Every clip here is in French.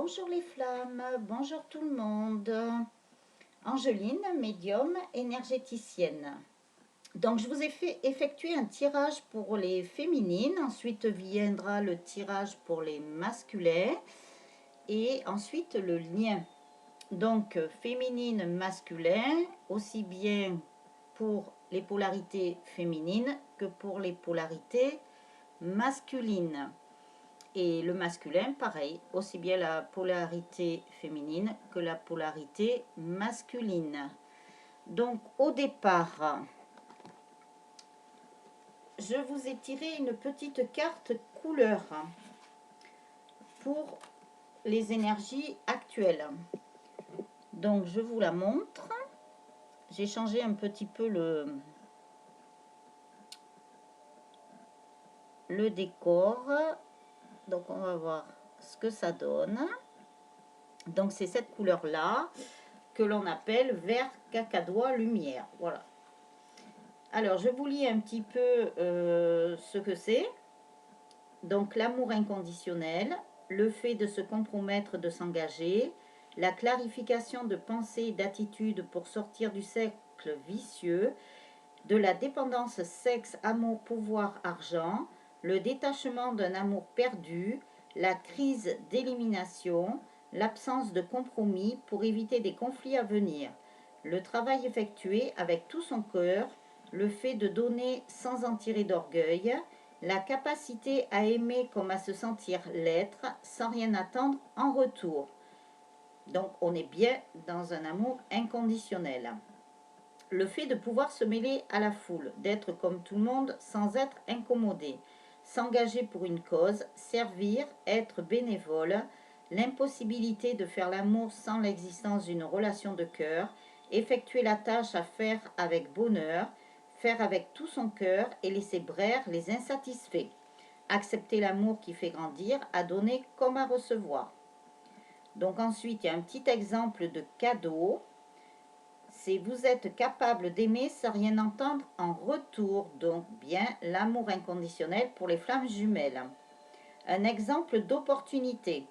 Bonjour les flammes, bonjour tout le monde. Angeline, médium, énergéticienne. Donc je vous ai fait effectuer un tirage pour les féminines, ensuite viendra le tirage pour les masculins et ensuite le lien. Donc féminine, masculin, aussi bien pour les polarités féminines que pour les polarités masculines. Et le masculin, pareil, aussi bien la polarité féminine que la polarité masculine. Donc au départ, je vous ai tiré une petite carte couleur pour les énergies actuelles. Donc je vous la montre. J'ai changé un petit peu le décor. Donc on va voir ce que ça donne. Donc c'est cette couleur-là que l'on appelle vert cacadois lumière. Voilà. Alors je vous lis un petit peu ce que c'est. Donc l'amour inconditionnel, le fait de se compromettre, de s'engager, la clarification de pensée et d'attitude pour sortir du cercle vicieux, de la dépendance sexe, amour, pouvoir, argent, le détachement d'un amour perdu, la crise d'élimination, l'absence de compromis pour éviter des conflits à venir, le travail effectué avec tout son cœur, le fait de donner sans en tirer d'orgueil, la capacité à aimer comme à se sentir l'être sans rien attendre en retour. Donc on est bien dans un amour inconditionnel. Le fait de pouvoir se mêler à la foule, d'être comme tout le monde sans être incommodé, s'engager pour une cause, servir, être bénévole, l'impossibilité de faire l'amour sans l'existence d'une relation de cœur, effectuer la tâche à faire avec bonheur, faire avec tout son cœur et laisser braire les insatisfaits, accepter l'amour qui fait grandir, à donner comme à recevoir. Donc ensuite, il y a un petit exemple de cadeau. C'est vous êtes capable d'aimer sans rien entendre en retour, donc bien l'amour inconditionnel pour les flammes jumelles. Un exemple d'opportunité.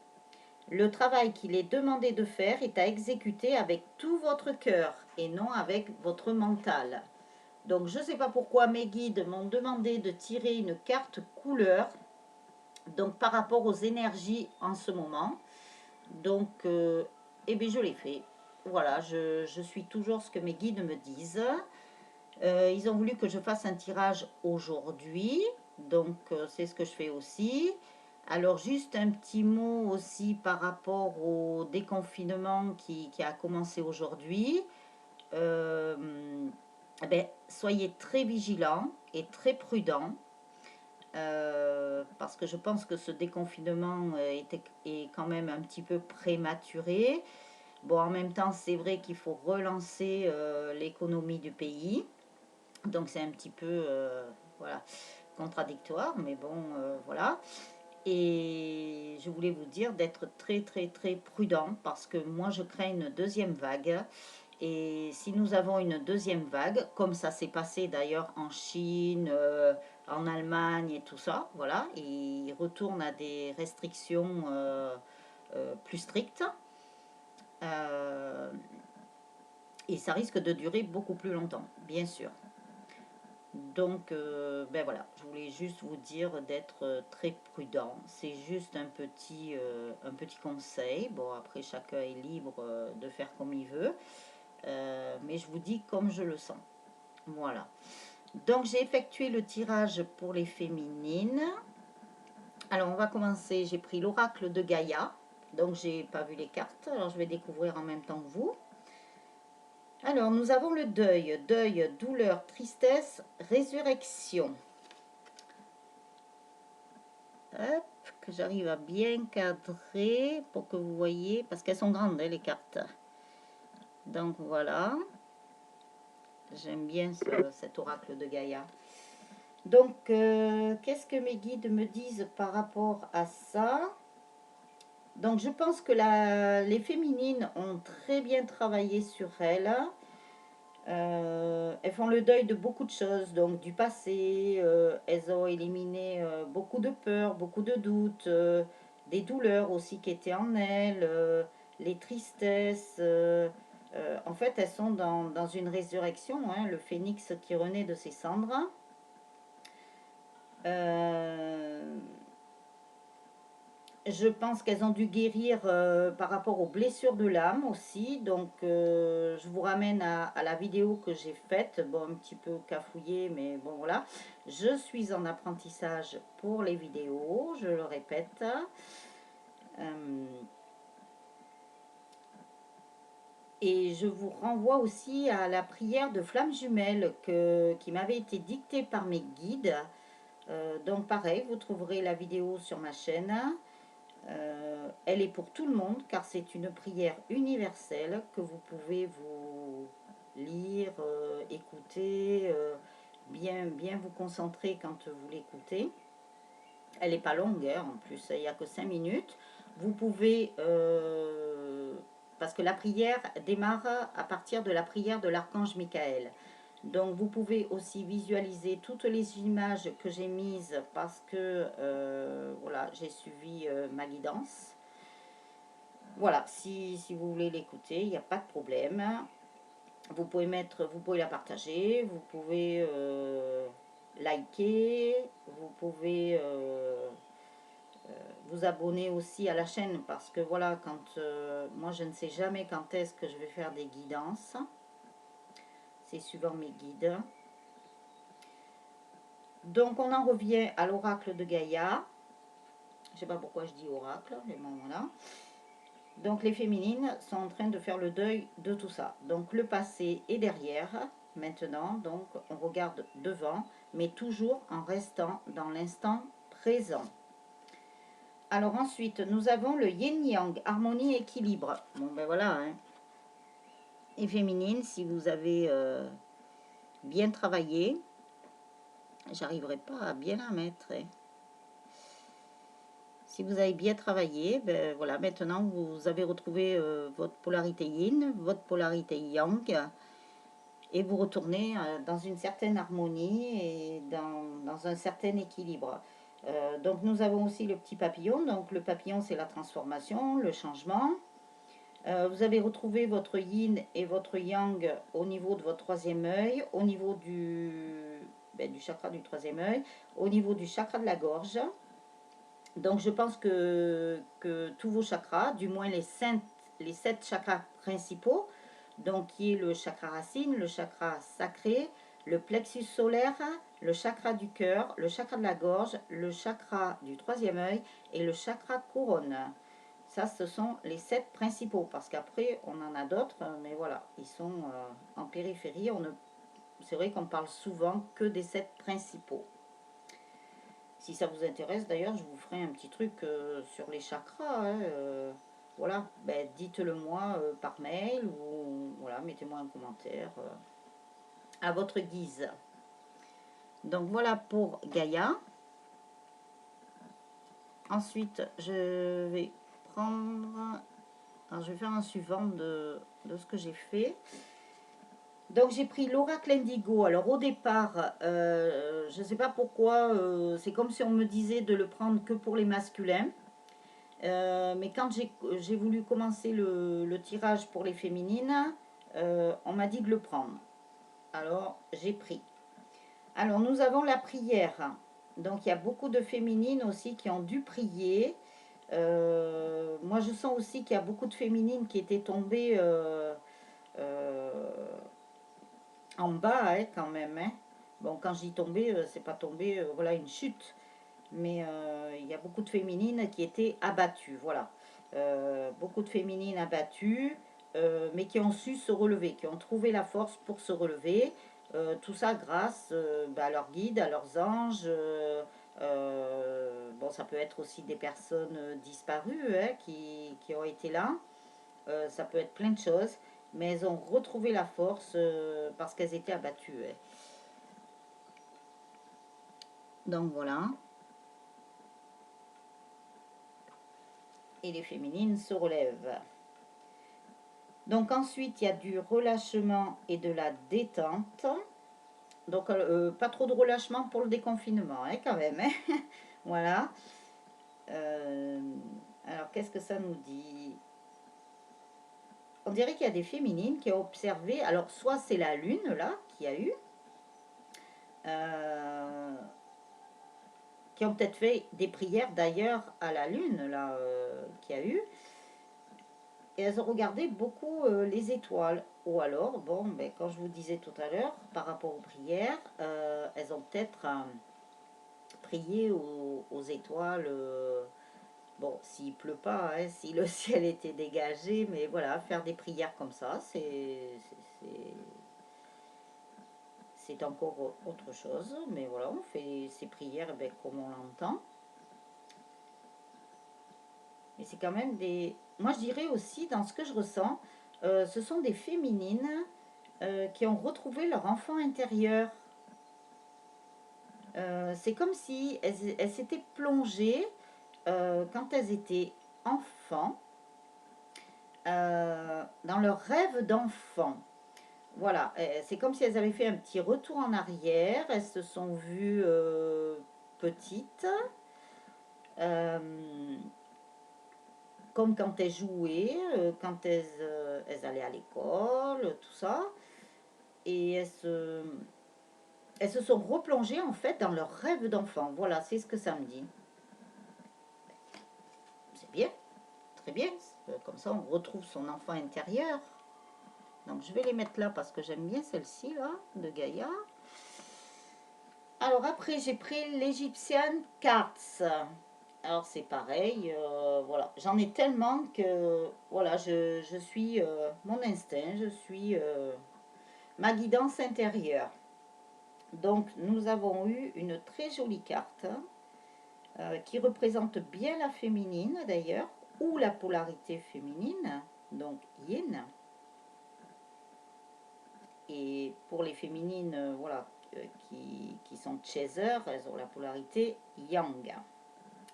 Le travail qu'il est demandé de faire est à exécuter avec tout votre cœur et non avec votre mental. Donc je ne sais pas pourquoi mes guides m'ont demandé de tirer une carte couleur, donc par rapport aux énergies en ce moment. Donc eh bien, je l'ai fait. Voilà, je suis toujours ce que mes guides me disent. Ils ont voulu que je fasse un tirage aujourd'hui, donc c'est ce que je fais aussi. Alors juste un petit mot aussi par rapport au déconfinement qui a commencé aujourd'hui. Eh ben, soyez très vigilants et très prudents. Parce que je pense que ce déconfinement est quand même un petit peu prématuré. Bon, en même temps, c'est vrai qu'il faut relancer l'économie du pays. Donc c'est un petit peu voilà, contradictoire, mais bon, voilà. Et je voulais vous dire d'être très très très prudent parce que moi je crains une deuxième vague. Et si nous avons une deuxième vague, comme ça s'est passé d'ailleurs en Chine, en Allemagne et tout ça, voilà, et ils retournent à des restrictions plus strictes. Euh, et ça risque de durer beaucoup plus longtemps, bien sûr. Donc, ben voilà, je voulais juste vous dire d'être très prudent. C'est juste un petit conseil. Bon, après, chacun est libre de faire comme il veut. Mais je vous dis comme je le sens. Voilà. Donc, j'ai effectué le tirage pour les féminines. Alors, on va commencer. J'ai pris l'oracle de Gaïa. Donc, j'ai pas vu les cartes. Alors, je vais découvrir en même temps que vous. Alors, nous avons le deuil. Deuil, douleur, tristesse, résurrection. Hop, que j'arrive à bien cadrer pour que vous voyez, parce qu'elles sont grandes, hein, les cartes. Donc, voilà. J'aime bien cet oracle de Gaïa. Donc, qu'est-ce que mes guides me disent par rapport à ça? Donc, je pense que les féminines ont très bien travaillé sur elles. Elles font le deuil de beaucoup de choses, donc du passé. Elles ont éliminé beaucoup de peurs, beaucoup de doutes. des douleurs aussi qui étaient en elles, les tristesses. En fait, elles sont dans une résurrection, hein, le phénix qui renaît de ses cendres. Je pense qu'elles ont dû guérir par rapport aux blessures de l'âme aussi. Donc, je vous ramène à la vidéo que j'ai faite. Bon, un petit peu cafouillée, mais bon, voilà. Je suis en apprentissage pour les vidéos, je le répète. Et je vous renvoie aussi à la prière de flamme jumelle qui m'avait été dictée par mes guides. Donc, pareil, vous trouverez la vidéo sur ma chaîne. Elle est pour tout le monde car c'est une prière universelle que vous pouvez vous lire, écouter, bien vous concentrer quand vous l'écoutez. Elle n'est pas longue, hein, en plus, il n'y a que 5 minutes. Vous pouvez, parce que la prière démarre à partir de la prière de l'archange Michael. Donc vous pouvez aussi visualiser toutes les images que j'ai mises parce que voilà, j'ai suivi ma guidance. Voilà, si vous voulez l'écouter, il n'y a pas de problème. Vous pouvez la partager, vous pouvez liker, vous pouvez vous abonner aussi à la chaîne parce que voilà, quand moi je ne sais jamais quand est-ce que je vais faire des guidances. C'est suivant mes guides. Donc on en revient à l'oracle de Gaïa. Je ne sais pas pourquoi je dis oracle, mais bon voilà. Donc les féminines sont en train de faire le deuil de tout ça. Donc le passé est derrière maintenant, donc on regarde devant, mais toujours en restant dans l'instant présent. Alors ensuite, nous avons le yin-yang, harmonie, équilibre. Bon ben voilà, hein. Et féminine, si vous avez bien travaillé, j'arriverai pas à bien la mettre. Hein. Si vous avez bien travaillé, ben voilà, maintenant vous avez retrouvé votre polarité yin, votre polarité yang, et vous retournez dans une certaine harmonie et dans un certain équilibre. Donc nous avons aussi le petit papillon. Donc le papillon, c'est la transformation, le changement. Vous avez retrouvé votre yin et votre yang au niveau de votre troisième œil, au niveau du chakra du troisième œil, au niveau du chakra de la gorge. Donc je pense que tous vos chakras, du moins les 7 chakras principaux, donc qui est le chakra racine, le chakra sacré, le plexus solaire, le chakra du cœur, le chakra de la gorge, le chakra du troisième œil et le chakra couronne. Ça, ce sont les 7 principaux, parce qu'après, on en a d'autres, mais voilà, ils sont en périphérie. C'est vrai qu'on parle souvent que des 7 principaux. Si ça vous intéresse, d'ailleurs, je vous ferai un petit truc sur les chakras. Hein, voilà, ben, dites-le moi par mail ou voilà, mettez-moi un commentaire à votre guise. Donc voilà pour Gaïa. Ensuite, je vais prendre... Alors, je vais faire un suivant de ce que j'ai fait. Donc j'ai pris l'oracle indigo. Alors au départ, je ne sais pas pourquoi, c'est comme si on me disait de le prendre que pour les masculins. Mais quand j'ai voulu commencer le tirage pour les féminines, on m'a dit de le prendre. Alors j'ai pris. Alors nous avons la prière. Donc il y a beaucoup de féminines aussi qui ont dû prier. Moi je sens aussi qu'il y a beaucoup de féminines qui étaient tombées en bas hein, quand même. Hein. Bon quand j'y tombais, c'est pas tombé, voilà une chute. Mais il y a beaucoup de féminines qui étaient abattues, voilà. Beaucoup de féminines abattues, mais qui ont su se relever, qui ont trouvé la force pour se relever. Tout ça grâce à leurs guides, à leurs anges. Bon, ça peut être aussi des personnes disparues hein, qui ont été là. Ça peut être plein de choses, mais elles ont retrouvé la force parce qu'elles étaient abattues. Hein. Donc voilà. Et les féminines se relèvent. Donc ensuite, il y a du relâchement et de la détente. Donc pas trop de relâchement pour le déconfinement, hein, quand même. Hein. Voilà. Euh, alors, qu'est-ce que ça nous dit? On dirait qu'il y a des féminines qui ont observé, alors soit c'est la lune là qui a eu, euh, qui ont peut-être fait des prières d'ailleurs à la lune là qui a eu, et elles ont regardé beaucoup les étoiles. Ou alors, bon, ben, quand je vous disais tout à l'heure, par rapport aux prières, elles ont peut-être prié aux étoiles. Bon, s'il pleut pas, hein, si le ciel était dégagé, mais voilà, faire des prières comme ça, c'est encore autre chose. Mais voilà, on fait ces prières ben, comme on l'entend. Mais c'est quand même des... Moi, je dirais aussi, dans ce que je ressens, ce sont des féminines qui ont retrouvé leur enfant intérieur. C'est comme si elles s'étaient plongées quand elles étaient enfants dans leur rêve d'enfant. Voilà, c'est comme si elles avaient fait un petit retour en arrière, elles se sont vues petites, euh, comme quand elles jouaient, quand elles allaient à l'école, tout ça, et elles se sont replongées en fait dans leur rêve d'enfant. Voilà, c'est ce que ça me dit. C'est bien, très bien, comme ça on retrouve son enfant intérieur. Donc je vais les mettre là parce que j'aime bien celle-ci là, de Gaïa. Alors après j'ai pris l'Egyptian Cards. Alors c'est pareil, voilà. J'en ai tellement que voilà, je suis mon instinct, je suis ma guidance intérieure. Donc nous avons eu une très jolie carte qui représente bien la féminine d'ailleurs, ou la polarité féminine, donc yin. Et pour les féminines, voilà, qui sont chaser, elles ont la polarité yang.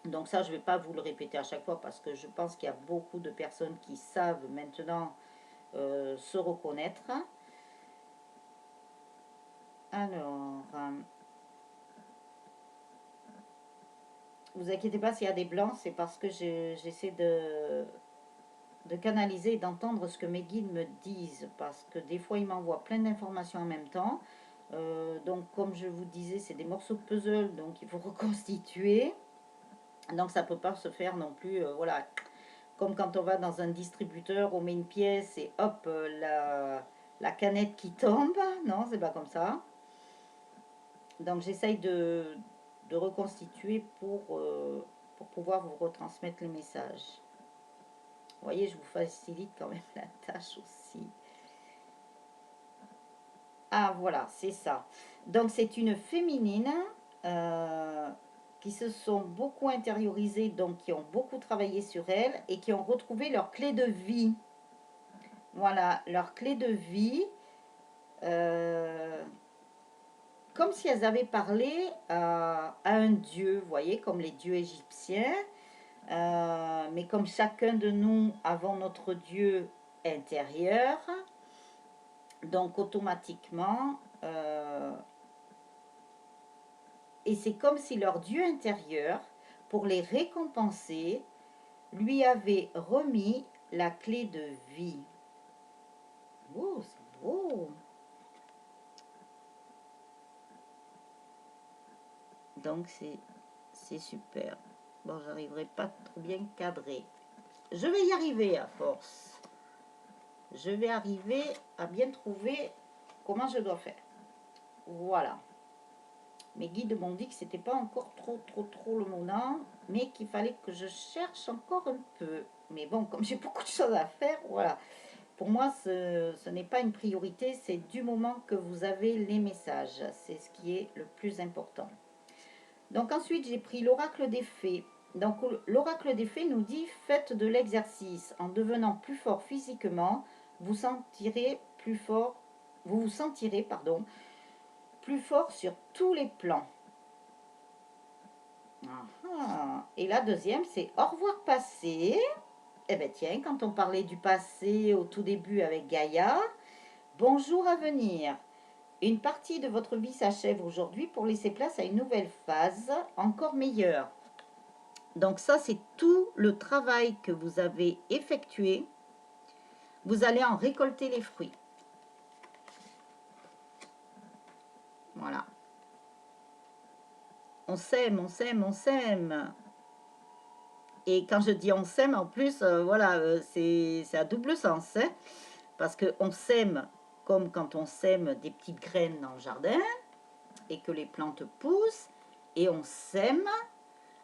Donc ça, je ne vais pas vous le répéter à chaque fois parce que je pense qu'il y a beaucoup de personnes qui savent maintenant se reconnaître. Alors, vous inquiétez pas s'il y a des blancs, c'est parce que j'essaie de canaliser et d'entendre ce que mes guides me disent parce que des fois ils m'envoient plein d'informations en même temps. Donc comme je vous disais, c'est des morceaux de puzzle, donc il faut reconstituer. Donc ça ne peut pas se faire non plus, voilà, comme quand on va dans un distributeur, on met une pièce et hop, la canette qui tombe. Non, c'est pas comme ça. Donc j'essaye de reconstituer pour pouvoir vous retransmettre les messages. Vous voyez, je vous facilite quand même la tâche aussi. Ah voilà, c'est ça. Donc c'est une féminine euh, qui se sont beaucoup intériorisées, donc qui ont beaucoup travaillé sur elles et qui ont retrouvé leur clé de vie. Voilà, leur clé de vie. euh, Comme si elles avaient parlé à un dieu, vous voyez, comme les dieux égyptiens. Mais comme chacun de nous avons notre dieu intérieur, donc automatiquement, et c'est comme si leur dieu intérieur, pour les récompenser, lui avait remis la clé de vie. Oh, c'est beau. Donc c'est super. Bon, j'arriverai pas trop bien cadré. Je vais y arriver à force. Je vais arriver à bien trouver comment je dois faire. Voilà. Mes guides m'ont dit que c'était pas encore trop le moment, mais qu'il fallait que je cherche encore un peu. Mais bon, comme j'ai beaucoup de choses à faire, voilà. Pour moi, ce n'est pas une priorité, c'est du moment que vous avez les messages. C'est ce qui est le plus important. Donc ensuite, j'ai pris l'oracle des fées. Donc l'oracle des fées nous dit faites de l'exercice en devenant plus fort physiquement, vous sentirez plus fort, vous vous sentirez pardon, plus fort sur tous les plans. Et la deuxième, c'est au revoir passé. Eh bien tiens, quand on parlait du passé au tout début avec Gaïa, bonjour à venir. Une partie de votre vie s'achève aujourd'hui pour laisser place à une nouvelle phase encore meilleure. Donc ça, c'est tout le travail que vous avez effectué. Vous allez en récolter les fruits. Voilà. On s'aime, on s'aime, on s'aime. Et quand je dis on s'aime, en plus, voilà, c'est à double sens. Hein, parce qu'on s'aime comme quand on sème des petites graines dans le jardin et que les plantes poussent. Et on s'aime,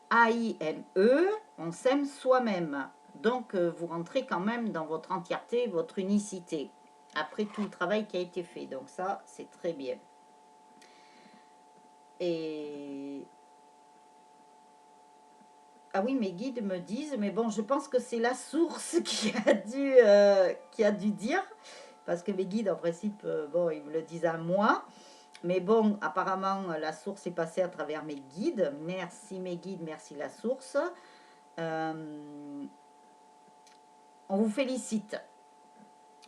A-I-M-E, on s'aime soi-même. Donc, vous rentrez quand même dans votre entièreté, votre unicité, après tout le travail qui a été fait. Donc ça, c'est très bien. Et... Ah oui, mes guides me disent, mais bon, je pense que c'est la source qui a dû dire, parce que mes guides, en principe, bon, ils me le disent à moi. Mais bon, apparemment, la source est passée à travers mes guides. Merci mes guides, merci la source. On vous félicite.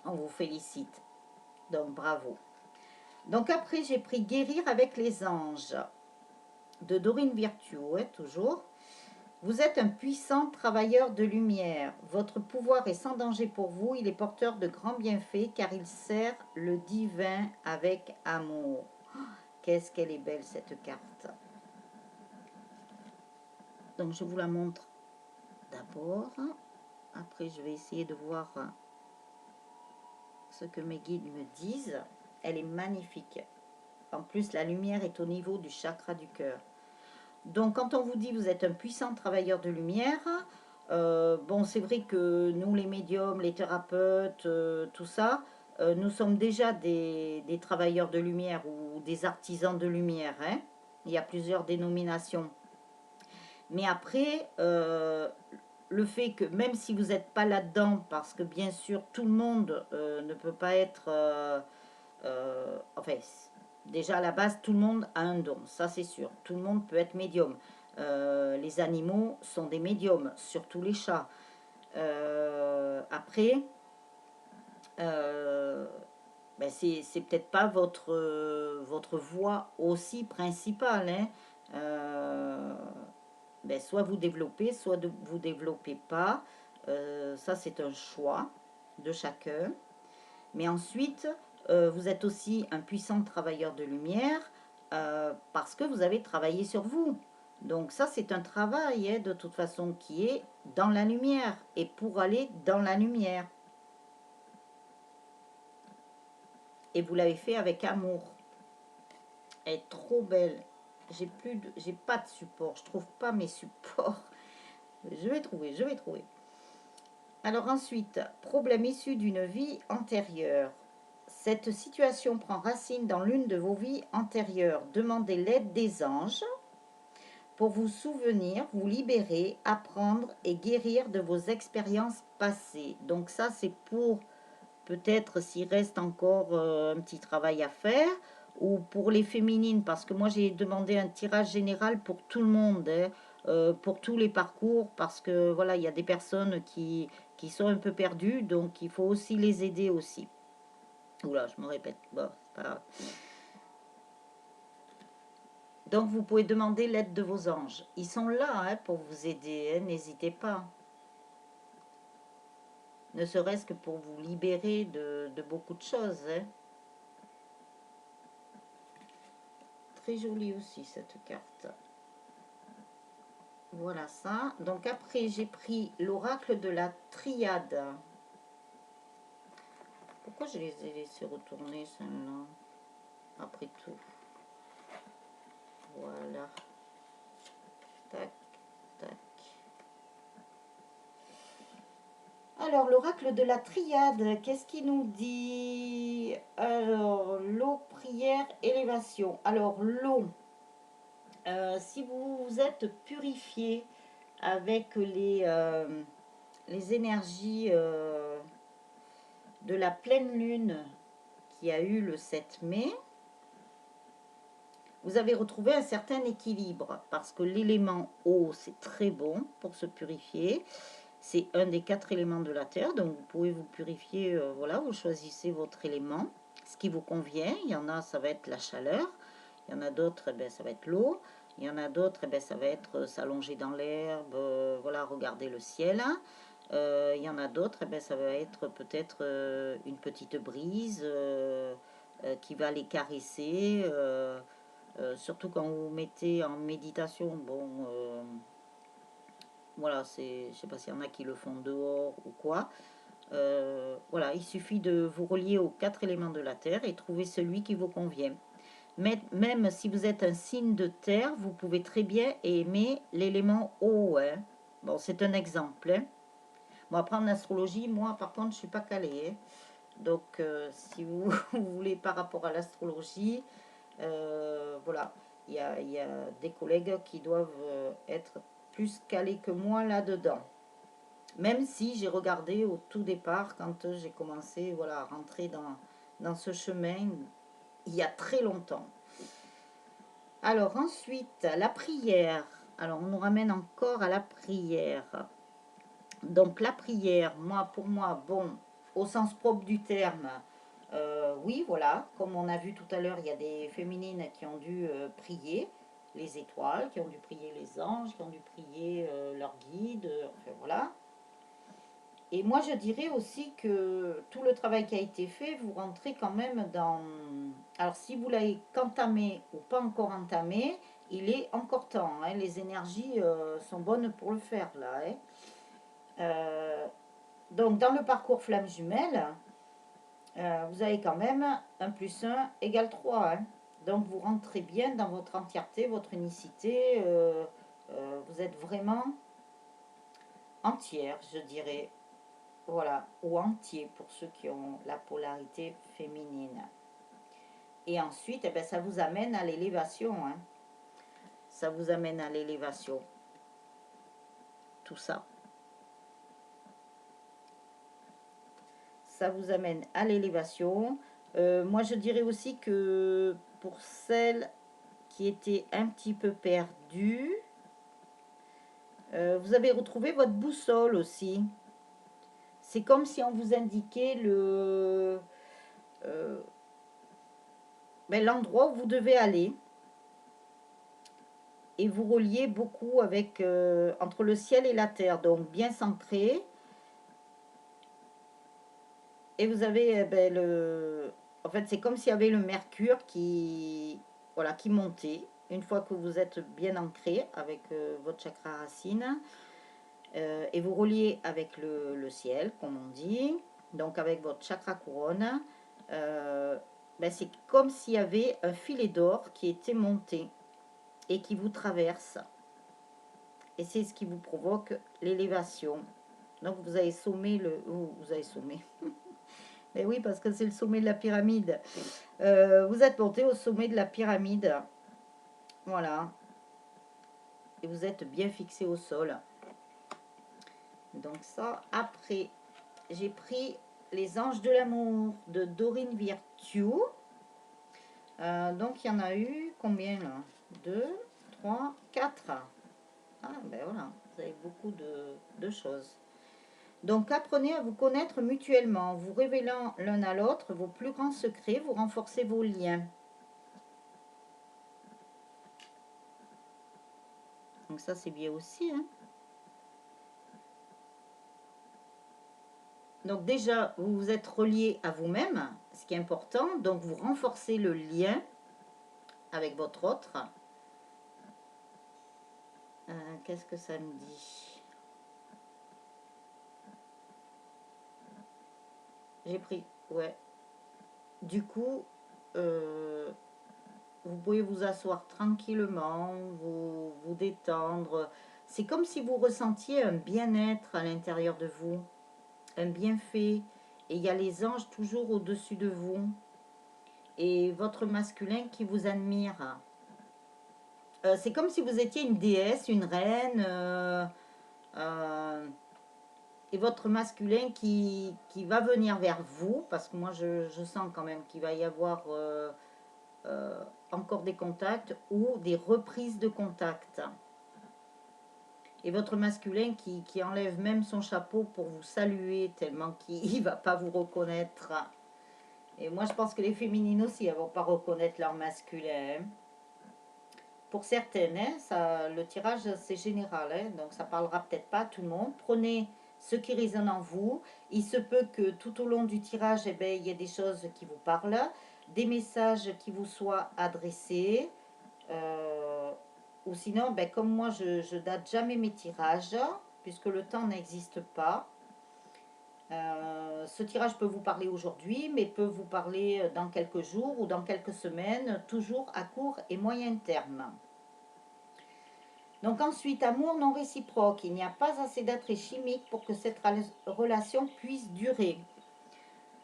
On vous félicite. Donc, bravo. Donc, après, j'ai pris Guérir avec les anges de Dorine Virtuo, hein, toujours. Vous êtes un puissant travailleur de lumière. Votre pouvoir est sans danger pour vous. Il est porteur de grands bienfaits car il sert le divin avec amour. Qu'est-ce qu'elle est belle cette carte. Donc, je vous la montre d'abord. Après, je vais essayer de voir ce que mes guides me disent. Elle est magnifique. En plus, la lumière est au niveau du chakra du cœur. Donc, quand on vous dit vous êtes un puissant travailleur de lumière, bon, c'est vrai que nous, les médiums, les thérapeutes, tout ça, nous sommes déjà des travailleurs de lumière ou des artisans de lumière. Hein. Il y a plusieurs dénominations. Mais après, le fait que même si vous n'êtes pas là-dedans, parce que bien sûr tout le monde ne peut pas être, enfin déjà à la base tout le monde a un don, ça c'est sûr, tout le monde peut être médium. Les animaux sont des médiums, surtout les chats. Après, ben c'est peut-être pas votre voie aussi principale. Hein. Ben, soit vous développez, soit vous développez pas. Ça, c'est un choix de chacun. Mais ensuite, vous êtes aussi un puissant travailleur de lumière parce que vous avez travaillé sur vous. Donc ça, c'est un travail hein, de toute façon qui est dans la lumière et pour aller dans la lumière. Et vous l'avez fait avec amour. Elle est trop belle. J'ai pas de support. Je trouve pas mes supports. Je vais trouver, je vais trouver. Alors ensuite, problème issu d'une vie antérieure. Cette situation prend racine dans l'une de vos vies antérieures. Demandez l'aide des anges pour vous souvenir, vous libérer, apprendre et guérir de vos expériences passées. Donc ça, c'est pour peut-être s'il reste encore un petit travail à faire, ou pour les féminines, parce que moi j'ai demandé un tirage général pour tout le monde, hein, pour tous les parcours, parce que voilà, il y a des personnes qui sont un peu perdues, donc il faut aussi les aider aussi. Oula, je me répète, bon, c'est pas grave. Donc vous pouvez demander l'aide de vos anges. Ils sont là hein, pour vous aider, hein, n'hésitez pas. Ne serait-ce que pour vous libérer de beaucoup de choses. Hein. Très jolie aussi cette carte. Voilà ça. Donc après, j'ai pris l'oracle de la triade. Pourquoi je les ai laissés retourner, celle-là? Après tout. Voilà. Tac, tac. Alors, l'oracle de la triade, qu'est-ce qu'il nous dit? Alors, l'eau, prière, élévation. Alors, l'eau, si vous vous êtes purifié avec les énergies de la pleine lune qui a eu le 7 mai, vous avez retrouvé un certain équilibre parce que l'élément eau, c'est très bon pour se purifier. C'est un des 4 éléments de la terre, donc vous pouvez vous purifier, voilà, vous choisissez votre élément, ce qui vous convient. Il y en a, ça va être la chaleur, il y en a d'autres, eh bien, ça va être l'eau, Il y en a d'autres, eh ben, ça va être s'allonger dans l'herbe, voilà, regarder le ciel. Il y en a d'autres, eh ben, ça va être peut-être une petite brise qui va les caresser. Surtout quand vous mettez en méditation, bon, voilà, je sais pas s'il y en a qui le font dehors ou quoi. Voilà, il suffit de vous relier aux 4 éléments de la terre et trouver celui qui vous convient. Mais même si vous êtes un signe de terre, vous pouvez très bien aimer l'élément eau, hein. Bon, c'est un exemple, hein. Bon, après en astrologie, moi par contre, je suis pas calée, hein. Donc, si vous, vous voulez par rapport à l'astrologie, voilà, il y a des collègues qui doivent être plus calés que moi là-dedans. Même si j'ai regardé au tout départ, quand j'ai commencé voilà, à rentrer dans ce chemin, il y a très longtemps. Alors ensuite, la prière. Alors on nous ramène encore à la prière. Donc la prière, moi pour moi, bon, au sens propre du terme, oui, voilà, comme on a vu tout à l'heure, il y a des féminines qui ont dû prier les étoiles, qui ont dû prier les anges, qui ont dû prier leurs guides, enfin voilà. Et moi, je dirais aussi que tout le travail qui a été fait, vous rentrez quand même dans... Alors, si vous l'avez qu'entamé ou pas encore entamé, il est encore temps, hein. Les énergies sont bonnes pour le faire, là, hein. Donc, dans le parcours flamme jumelle, vous avez quand même 1 plus 1 égale 3, hein. Donc, vous rentrez bien dans votre entièreté, votre unicité. Vous êtes vraiment entière, je dirais. Voilà, ou entier pour ceux qui ont la polarité féminine. Et ensuite, eh ben, ça vous amène à l'élévation, hein. Ça vous amène à l'élévation. Tout ça. Ça vous amène à l'élévation. Moi, je dirais aussi que pour celles qui étaient un petit peu perdues, vous avez retrouvé votre boussole aussi. C'est comme si on vous indiquait l'endroit où vous devez aller. Et vous reliez beaucoup avec entre le ciel et la terre, donc bien centré. Et vous avez en fait, c'est comme s'il y avait le mercure qui, voilà, qui montait. Une fois que vous êtes bien ancré avec votre chakra racine, et vous reliez avec le ciel, comme on dit, donc avec votre chakra couronne, c'est comme s'il y avait un filet d'or qui était monté et qui vous traverse. Et c'est ce qui vous provoque l'élévation. Donc vous avez sommé vous avez sommé. Mais oui, parce que c'est le sommet de la pyramide. Vous êtes monté au sommet de la pyramide. Voilà. Et vous êtes bien fixé au sol. Donc ça, après, j'ai pris Les Anges de l'amour de Dorine Virtue. Donc il y en a eu combien là 2, 3, 4. Ah ben voilà, vous avez beaucoup de choses. Donc apprenez à vous connaître mutuellement, vous révélant l'un à l'autre vos plus grands secrets, vous renforcez vos liens. Donc ça c'est bien aussi, hein. Donc déjà, vous vous êtes relié à vous-même, ce qui est important. Donc vous renforcez le lien avec votre autre. Qu'est-ce que ça me dit? J'ai pris, ouais. Du coup, vous pouvez vous asseoir tranquillement, vous détendre. C'est comme si vous ressentiez un bien-être à l'intérieur de vous, un bienfait. Et il y a les anges toujours au-dessus de vous. Et votre masculin qui vous admire. C'est comme si vous étiez une déesse, une reine. Et votre masculin qui va venir vers vous. Parce que moi, je sens quand même qu'il va y avoir... encore des contacts ou des reprises de contacts. Et votre masculin qui enlève même son chapeau pour vous saluer tellement qu'il ne va pas vous reconnaître. Et moi je pense que les féminines aussi ne vont pas reconnaître leur masculin. pour certaines, hein, ça, le tirage c'est général, hein, donc ça parlera peut-être pas à tout le monde. Prenez ce qui résonne en vous. Il se peut que tout au long du tirage, eh ben, il y ait des choses qui vous parlent, des messages qui vous soient adressés. euh, ou sinon, ben, comme moi, je date jamais mes tirages, puisque le temps n'existe pas. Ce tirage peut vous parler aujourd'hui, mais peut vous parler dans quelques jours ou dans quelques semaines, toujours à court et moyen terme. Donc ensuite, amour non réciproque. Il n'y a pas assez d'attrait chimique pour que cette relation puisse durer.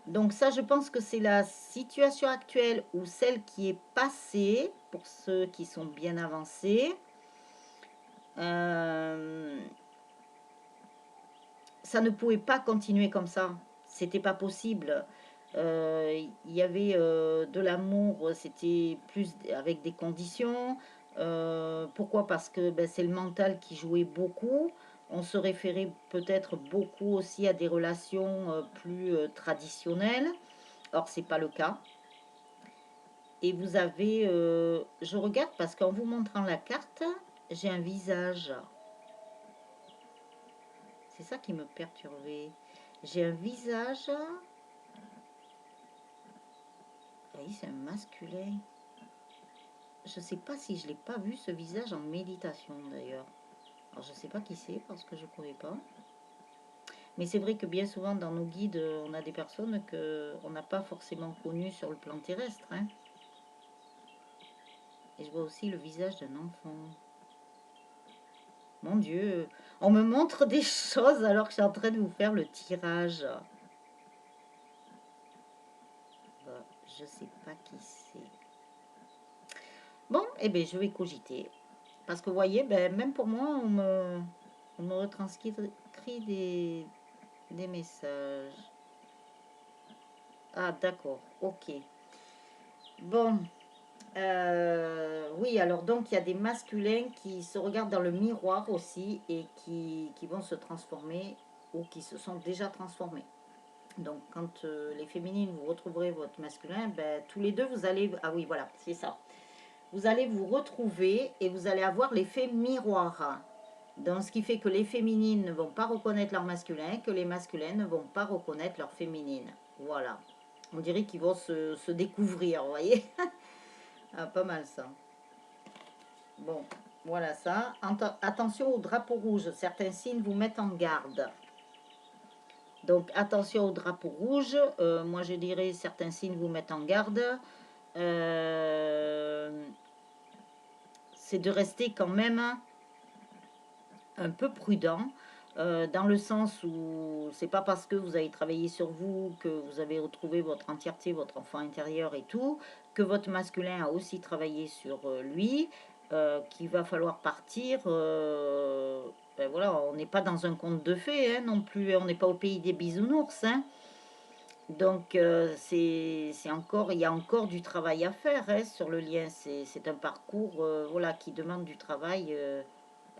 Donc ça, je pense que c'est la situation actuelle ou celle qui est passée, pour ceux qui sont bien avancés. Ça ne pouvait pas continuer comme ça. C'était pas possible. Il y avait de l'amour, c'était plus avec des conditions. Pourquoi? Parce que ben, c'est le mental qui jouait beaucoup. On se référait peut-être beaucoup aussi à des relations plus traditionnelles. Or, c'est pas le cas. Et vous avez, je regarde parce qu'en vous montrant la carte, j'ai un visage. C'est ça qui me perturbait. J'ai un visage. Oui, c'est un masculin. Je sais pas si je l'ai pas vu ce visage en méditation d'ailleurs. Alors je sais pas qui c'est parce que je ne connais pas. Mais c'est vrai que bien souvent dans nos guides, on a des personnes que on n'a pas forcément connues sur le plan terrestre, hein. Et je vois aussi le visage d'un enfant. Mon Dieu, on me montre des choses alors que je suis en train de vous faire le tirage. Bah, je sais pas qui c'est. Bon, eh bien, je vais cogiter. Parce que vous voyez, ben, même pour moi, on me retranscrit des messages. Ah, d'accord, ok. Bon, oui, alors donc il y a des masculins qui se regardent dans le miroir aussi et qui vont se transformer ou qui se sont déjà transformés. Donc quand les féminines, vous retrouverez votre masculin, ben, tous les deux, vous allez... Ah oui, voilà, c'est ça. Vous allez vous retrouver et vous allez avoir l'effet miroir. Donc, ce qui fait que les féminines ne vont pas reconnaître leur masculin, que les masculins ne vont pas reconnaître leur féminine. Voilà. On dirait qu'ils vont se découvrir, vous voyez. Ah, pas mal ça. Bon, voilà ça. Attention au drapeau rouge. Certains signes vous mettent en garde. Donc, attention au drapeau rouge. Moi, je dirais certains signes vous mettent en garde. C'est de rester quand même un peu prudent, dans le sens où c'est pas parce que vous avez travaillé sur vous, que vous avez retrouvé votre entièreté, votre enfant intérieur et tout, que votre masculin a aussi travaillé sur lui, qu'il va falloir partir. Ben voilà, on n'est pas dans un conte de fées, hein, non plus, on n'est pas au pays des bisounours, hein. Donc c'est encore, il y a encore du travail à faire, hein, sur le lien. C'est un parcours, voilà, qui demande du travail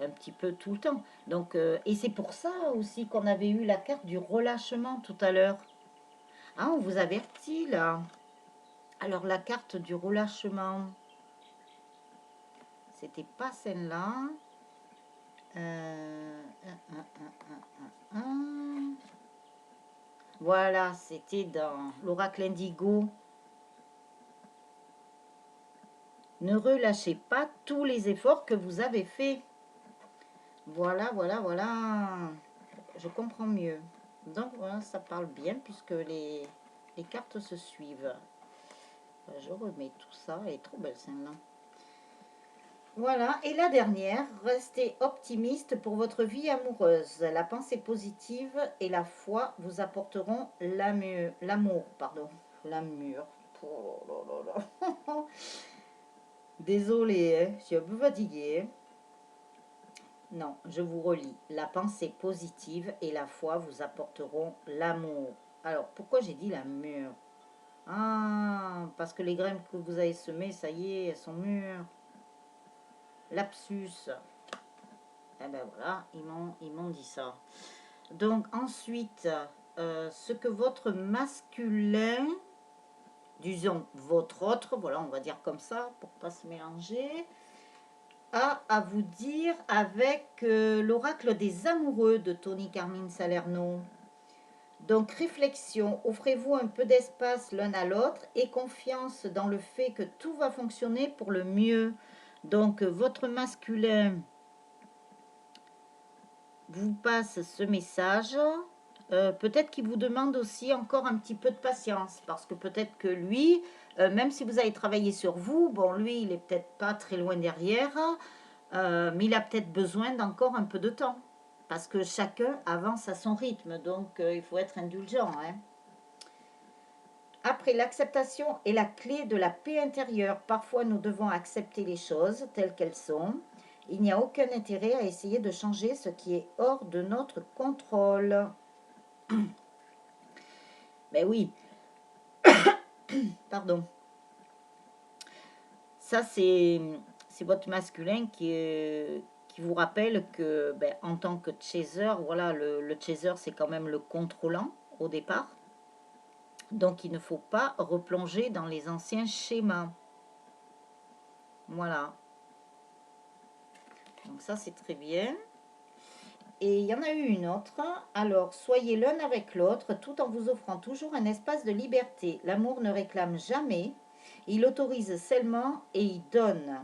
un petit peu tout le temps. Donc et c'est pour ça aussi qu'on avait eu la carte du relâchement tout à l'heure. Ah, on vous avertit là. Alors la carte du relâchement, c'était pas celle-là. Voilà, c'était dans l'oracle indigo. Ne relâchez pas tous les efforts que vous avez faits. Voilà, voilà, voilà. Je comprends mieux. Donc voilà, ça parle bien puisque les cartes se suivent. Je remets tout ça. Elle est trop belle celle-là. Voilà, et la dernière, restez optimiste pour votre vie amoureuse. La pensée positive et la foi vous apporteront l'amour, pardon, l'amour. Oh là là là. Désolée, hein, je suis un peu fatiguée. Non, je vous relis. La pensée positive et la foi vous apporteront l'amour. Alors, pourquoi j'ai dit l'amour? Ah, parce que les graines que vous avez semées, ça y est, elles sont mûres. Lapsus. Eh ben voilà, ils m'ont dit ça. Donc ensuite, ce que votre masculin, disons votre autre, voilà, on va dire comme ça, pour pas se mélanger, a à vous dire avec l'oracle des amoureux de Tony Carmine Salerno. Donc, réflexion, offrez-vous un peu d'espace l'un à l'autre et confiance dans le fait que tout va fonctionner pour le mieux. Donc, votre masculin vous passe ce message. Peut-être qu'il vous demande aussi encore un petit peu de patience, parce que peut-être que lui, même si vous avez travaillé sur vous, bon, lui, il est peut-être pas très loin derrière, mais il a peut-être besoin d'encore un peu de temps, parce que chacun avance à son rythme, donc il faut être indulgent, hein. Après, l'acceptation est la clé de la paix intérieure. Parfois, nous devons accepter les choses telles qu'elles sont. Il n'y a aucun intérêt à essayer de changer ce qui est hors de notre contrôle. Ben oui, pardon. Ça, c'est votre masculin qui vous rappelle que, ben, en tant que chaser, voilà, le chaser, c'est quand même le contrôlant au départ. Donc, il ne faut pas replonger dans les anciens schémas. Voilà. Donc ça, c'est très bien. Et il y en a eu une autre. Alors, soyez l'un avec l'autre tout en vous offrant toujours un espace de liberté. L'amour ne réclame jamais. Il autorise seulement et il donne.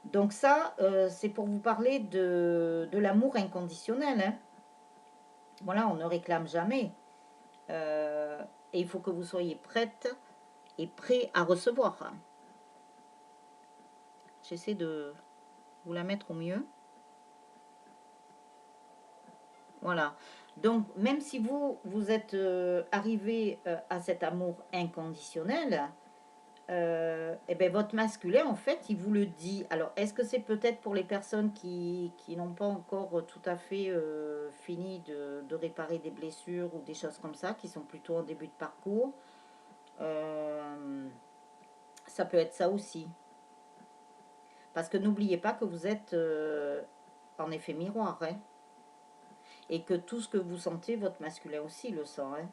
Donc ça, c'est pour vous parler de l'amour inconditionnel, hein. Voilà, on ne réclame jamais. Et il faut que vous soyez prête et prêt à recevoir. J'essaie de vous la mettre au mieux. Voilà. Donc, même si vous êtes arrivé à cet amour inconditionnel, eh ben, votre masculin, en fait, il vous le dit. Alors, est-ce que c'est peut-être pour les personnes qui n'ont pas encore tout à fait fini de réparer des blessures ou des choses comme ça, qui sont plutôt en début de parcours? Ça peut être ça aussi. Parce que n'oubliez pas que vous êtes en effet miroir, hein, et que tout ce que vous sentez, votre masculin aussi le sent, hein.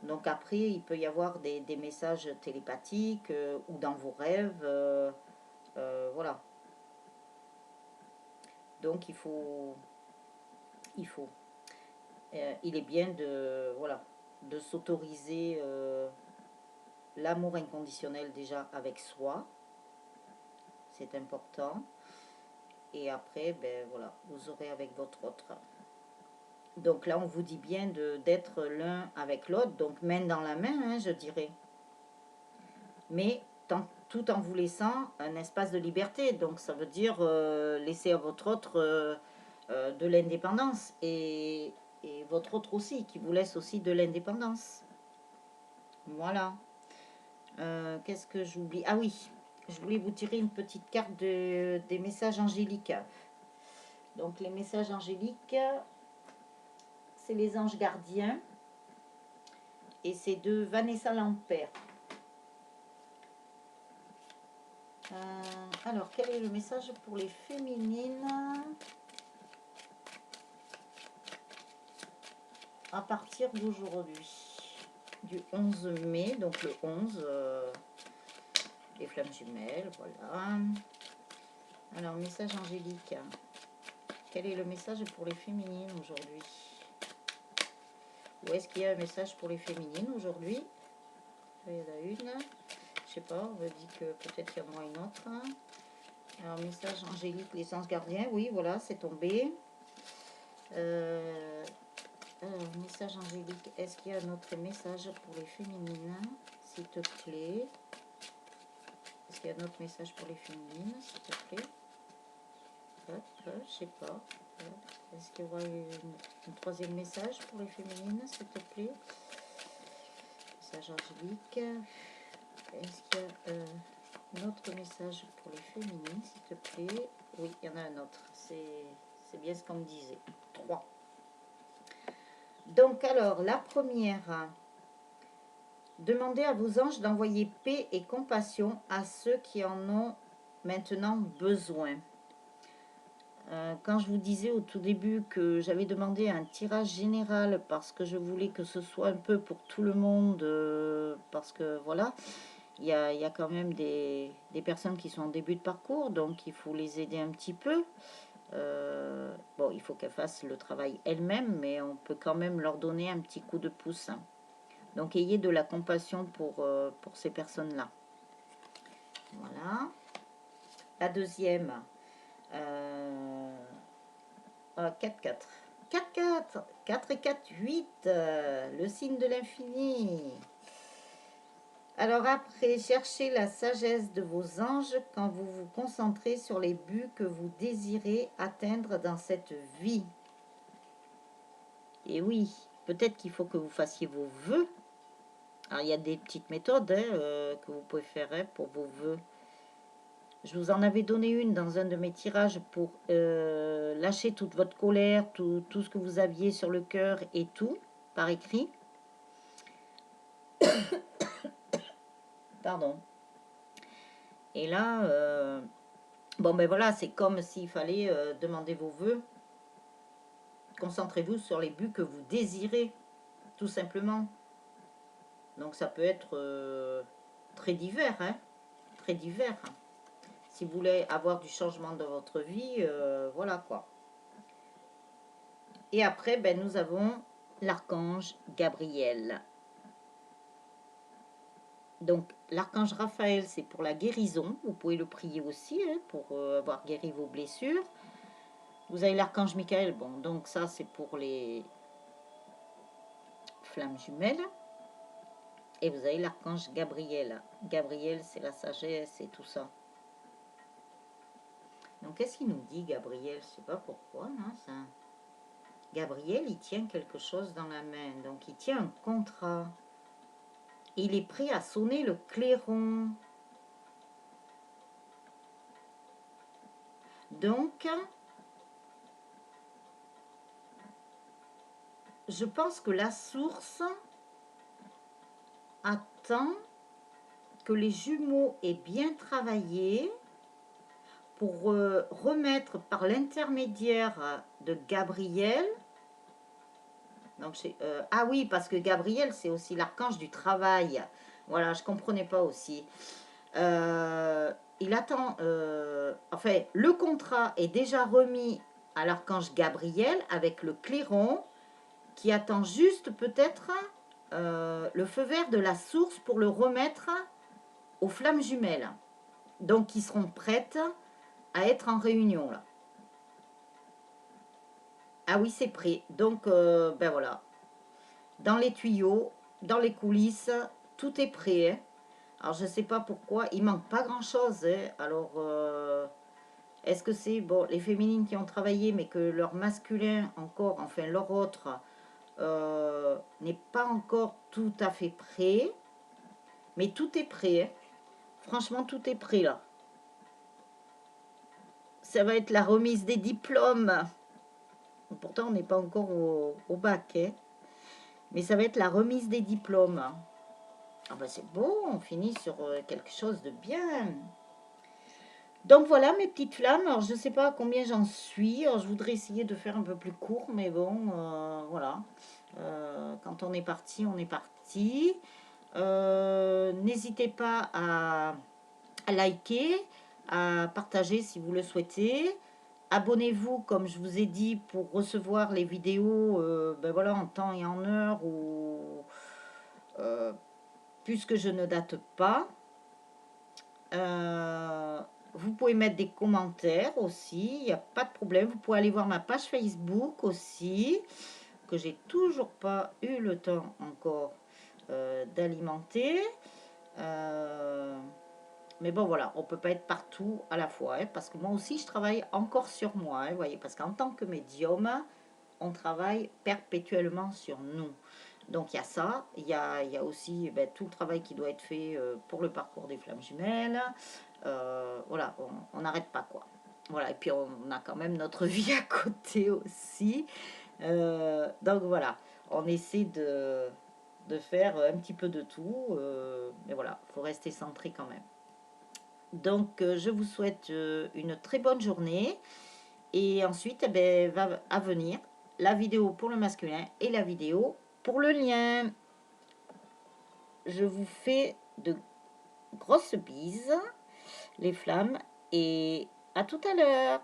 Donc après, il peut y avoir des messages télépathiques ou dans vos rêves. Voilà. Donc il faut. Il est bien de, voilà, de s'autoriser l'amour inconditionnel déjà avec soi. C'est important. Et après, ben voilà, vous aurez avec votre autre. Donc là, on vous dit bien d'être l'un avec l'autre, donc main dans la main, hein, je dirais. Mais tout en vous laissant un espace de liberté. Donc ça veut dire laisser à votre autre de l'indépendance et votre autre aussi, qui vous laisse aussi de l'indépendance. Voilà. Qu'est-ce que j'oublie? Ah oui, je voulais vous tirer une petite carte des messages angéliques. Donc les messages angéliques, c'est les anges gardiens. Et c'est de Vanessa Lampert. Alors, quel est le message pour les féminines à partir d'aujourd'hui, du 11 mai, donc le 11, les flammes jumelles, voilà. Alors, message angélique. Quel est le message pour les féminines aujourd'hui? Ou est-ce qu'il y a un message pour les féminines aujourd'hui? Il y en a une. Je sais pas, on me dit que peut-être qu'il y en aura une autre. Alors, message angélique, les anges gardiens, oui, voilà, c'est tombé. Alors, message angélique, est-ce qu'il y a un autre message pour les féminines, s'il te plaît? Est-ce qu'il y a un autre message pour les féminines, s'il te plaît? Je sais pas. Est-ce qu'il y aura un troisième message pour les féminines, s'il te plaît? Message angélique. Est-ce qu'il y a un autre message pour les féminines, s'il te plaît? Oui, il y en a un autre. C'est bien ce qu'on me disait. 3. Donc alors, la première, demandez à vos anges d'envoyer paix et compassion à ceux qui en ont maintenant besoin. Quand je vous disais au tout début que j'avais demandé un tirage général parce que je voulais que ce soit un peu pour tout le monde, parce que voilà, il y a quand même des personnes qui sont en début de parcours, donc il faut les aider un petit peu. Bon, il faut qu'elles fassent le travail elles-mêmes, mais on peut quand même leur donner un petit coup de pouce. Donc, ayez de la compassion pour ces personnes-là. Voilà. La deuxième, 4-4. 4-4. 4 et 4, 8. Le signe de l'infini. Alors après, cherchez la sagesse de vos anges quand vous vous concentrez sur les buts que vous désirez atteindre dans cette vie. Et oui, peut-être qu'il faut que vous fassiez vos vœux. Alors, il y a des petites méthodes que vous pouvez faire pour vos vœux. Je vous en avais donné une dans un de mes tirages pour lâcher toute votre colère, tout ce que vous aviez sur le cœur et tout, par écrit. Pardon. Et là, bon ben voilà, c'est comme s'il fallait demander vos vœux. Concentrez-vous sur les buts que vous désirez, tout simplement. Donc ça peut être très divers, hein, très divers. Si vous voulez avoir du changement dans votre vie, voilà quoi. Et après, ben, nous avons l'archange Gabriel. Donc, l'archange Raphaël, c'est pour la guérison. Vous pouvez le prier aussi hein, pour avoir guéri vos blessures. Vous avez l'archange Michael. Bon, donc ça, c'est pour les flammes jumelles. Et vous avez l'archange Gabriel. Gabriel, c'est la sagesse et tout ça. Donc, qu'est-ce qu'il nous dit, Gabriel? Je ne sais pas pourquoi, hein, ça. Gabriel, il tient quelque chose dans la main. Donc, il tient un contrat. Il est prêt à sonner le clairon. Donc, je pense que la source attend que les jumeaux aient bien travaillé pour remettre par l'intermédiaire de Gabriel. Donc, ah oui, parce que Gabriel, c'est aussi l'archange du travail. Voilà, je ne comprenais pas aussi. Il attend... enfin, le contrat est déjà remis à l'archange Gabriel avec le clairon qui attend juste peut-être le feu vert de la source pour le remettre aux flammes jumelles. Donc, qui seront prêtes à être en réunion, là. Ah oui, c'est prêt. Donc, ben voilà. Dans les tuyaux, dans les coulisses, tout est prêt. Hein. Alors, je ne sais pas pourquoi. Il manque pas grand-chose. Hein. Alors, est-ce que c'est bon, les féminines qui ont travaillé, mais que leur masculin encore, enfin leur autre, n'est pas encore tout à fait prêt. Mais tout est prêt. Hein. Franchement, tout est prêt là. Ça va être la remise des diplômes. Pourtant, on n'est pas encore au bac. Hein. Mais ça va être la remise des diplômes. Ah ben c'est beau, on finit sur quelque chose de bien. Donc voilà mes petites flammes. Alors je ne sais pas à combien j'en suis. Alors, je voudrais essayer de faire un peu plus court. Mais bon, voilà. Quand on est parti, on est parti. N'hésitez pas à liker, à partager si vous le souhaitez. Abonnez-vous, comme je vous ai dit, pour recevoir les vidéos ben voilà, en temps et en heure, ou puisque je ne date pas. Vous pouvez mettre des commentaires aussi, il n'y a pas de problème. Vous pouvez aller voir ma page Facebook aussi, que j'ai toujours pas eu le temps encore d'alimenter. Mais bon, voilà, on ne peut pas être partout à la fois, hein, parce que moi aussi, je travaille encore sur moi, hein, vous voyez, parce qu'en tant que médium, on travaille perpétuellement sur nous. Donc, il y a ça, il y a aussi ben, tout le travail qui doit être fait pour le parcours des flammes jumelles. Voilà, on n'arrête pas, quoi. Voilà, et puis on a quand même notre vie à côté aussi. Donc, voilà, on essaie de faire un petit peu de tout, mais voilà, il faut rester centré quand même. Donc, je vous souhaite une très bonne journée. Et ensuite, eh ben, va à venir la vidéo pour le masculin et la vidéo pour le lien. Je vous fais de grosse bise, les flammes, et à tout à l'heure.